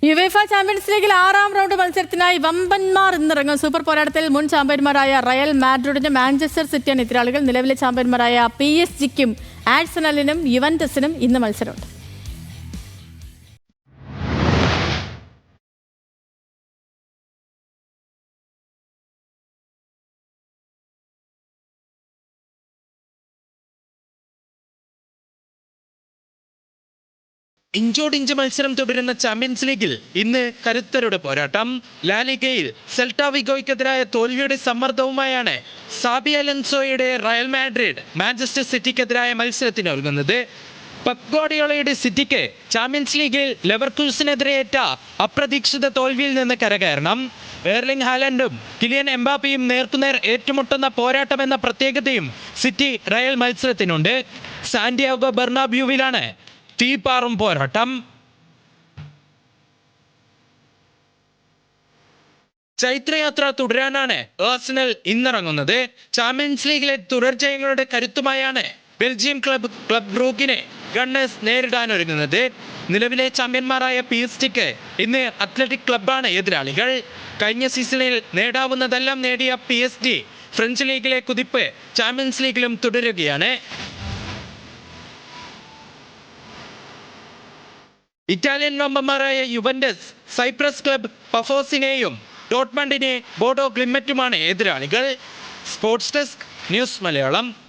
UEFA champions ലീഗിൽ 6ാം round മത്സരത്തിനായി വമ്പന്മാർ ഇന്നിറങ്ങും. Super പോരാട്ടത്തിൽ മുൻ ചാമ്പ്യന്മാരായ റയൽ മാഡ്രിഡിനും മാഞ്ചസ്റ്റർ സിറ്റിയാണ് എതിരാളികൾ. നിലവിലെ ചാമ്പ്യന്മാരായ PSG-ക്കും ആഴ്സണലിനും യുവന്റസിനും ഇന്ന് മത്സരമുണ്ട്. ഇഞ്ചോടിഞ്ച് മത്സരം തുടരുന്ന ചാമ്പ്യൻസ് ലീഗിൽ ഇന്ന് കരുത്തരുടെ പോരാട്ടം. ലാലിഗയിൽ സെൽട്ട വിഗോയ്ക്കെതിരായ തോൽവിയുടെ സമ്മർദ്ദവുമായാണ് സാബി അലൻസോയുടെ റയൽ മാഡ്രിഡ് മാഞ്ചസ്റ്റർ സിറ്റിക്കെതിരായ മത്സരത്തിന് ഒരുങ്ങുന്നത്. പെപ് ഗാർഡിയോളയുടെ സിറ്റിക്ക് ചാമ്പ്യൻസ് ലീഗിൽ ലെവർകൂസനെതിരേറ്റ അപ്രതീക്ഷിത തോൽവിയിൽ നിന്ന് കരകയറണം. എർലിംഗ് ഹാലൻഡും കിലിയൻ എംബാപ്പയും നേർക്കുനേർ ഏറ്റുമുട്ടുന്ന പോരാട്ടമെന്ന പ്രത്യേകതയും സിറ്റി റയൽ മത്സരത്തിനുണ്ട്. സാന്റിയാഗോ ബെർണാബ്യൂവിലാണ് തീപ്പാറും പോരാട്ടം. ചൈത്രയാത്ര തുടരാനാണ് ആഴ്സണൽ ഇന്നിറങ്ങുന്നത്. ചാമ്പ്യൻസ് ലീഗിലെ തുടർജയങ്ങളുടെ കരുത്തുമായാണ് ബെൽജിയം ക്ലബ് ബ്രൂഗിനെ ഗണ്ണേഴ്സ് നേരിടാനൊരുങ്ങുന്നത്. നിലവിലെ ചാമ്പ്യന്മാരായ PSG-ക്ക് ഇന്ന് അത്ലറ്റിക് ക്ലബ്ബാണ് എതിരാളികൾ. കഴിഞ്ഞ സീസണിൽ നേടാവുന്നതെല്ലാം നേടിയ PSG ഫ്രഞ്ച് ലീഗിലെ കുതിപ്പ് ചാമ്പ്യൻസ് ലീഗിലും തുടരുകയാണ്. ഇറ്റാലിയൻ വമ്പന്മാരായ യുവന്റസ് സൈപ്രസ് ക്ലബ് പഫോസിനെയും ഡോട്ട്മണ്ടിനെ ബോഡോ ഗ്ലിമ്മറ്റുമാണ് എതിരാളികൾ. Sports desk, news Malayalam.